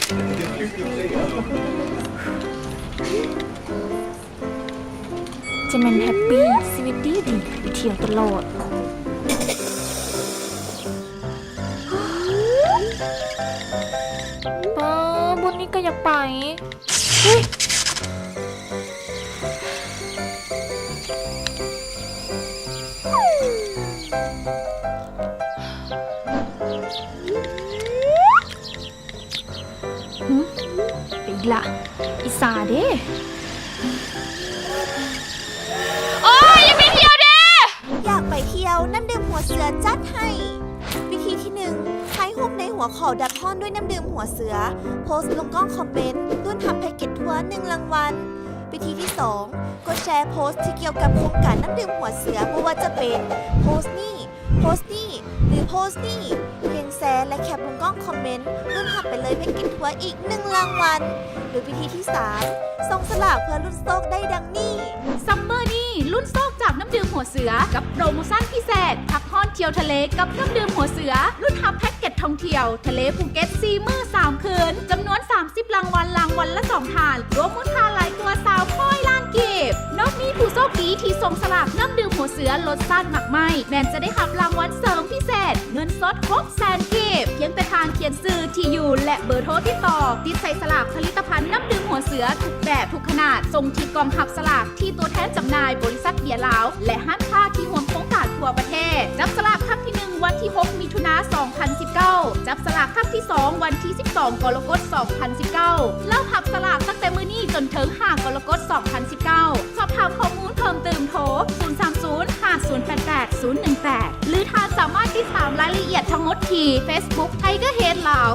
จะแม่นแฮปปี้ชีวิตดีไปเที่ยวตลอดบนนี้ก็อยากไปเฮ้ยไปอีกละอีสาเด้อยากไปเที่ยวน้ำดื่มหัวเสือจัดให้วิธีที่1ถ่ายรูปในหัวข้อดับห้อนด้วยน้ำดื่มหัวเสือโพสต์ลงกล้องคอมเมนต์รุ่นทำแพ็กเกจทัวร์1รางวัลวิธีที่2กดแชร์โพสต์ที่เกี่ยวกับโครงการน้ำดื่มหัวเสือไม่ว่าจะเป็นโพสต์นี่โพสต์นี่หรือโพสต์นี่เพียงแชร์และแคปลงกล้องคอมเมนต์รุ่นทำไปเลยแพ็กเกจทัวร์อีก1รางวัลหรือวิธีที่3ส่งสลากเพื่อรุ่นโชคได้ดังนี้ซัมเมอร์นี่ลุ้นโชคจากน้ำดื่มหัวเสือกับโปรโมชั่นพิเศษพักผ่อนเที่ยวทะเลกับน้ำดื่มหัวเสือรุ่นทับแพ็กเกจท่องเที่ยวทะเลภูเก็ต4 มื้อ 3 คืนจำนวน30รางวัลละ2 ทานรวมมูลค่าหลายตัว20 ล้านกีบนอกนี้ผู้โชคดีที่ส่งสลากน้ำดื่มหัวเสือลดสั้นหมักไหมแมนจะได้รับรางวัลเสริมพิเศษเงินสด600,000 กีบเพียงแต่ทางเขียนชื่อที่อยู่และเบอร์โทรติดต่อติดใส่สลากผลิตภัณฑ์น้ำดื่มหัวเสือทุกแบบทุกขนาดส่งที่กองทัพสลากที่ตัวแทนจำหน่ายบริษัทเบียร์ลาวและห้างค้าที่ร่วมโครงการทั่วประเทศจับสลากครั้งที่1วันที่6มิถุนายน2019จับสลากครั้งที่2วันที่12กรกฎาคม2019เล่าพับสลากตั้งแต่มื้อนี้จนถึง5กรกฎาคม2019สอบถามข้อมูลเพิ่มเติมโทร030 5088 018หรือท่านสามารถติดตามรายละเอียดทั้งหมดที่ Facebook Tiger Head ลาว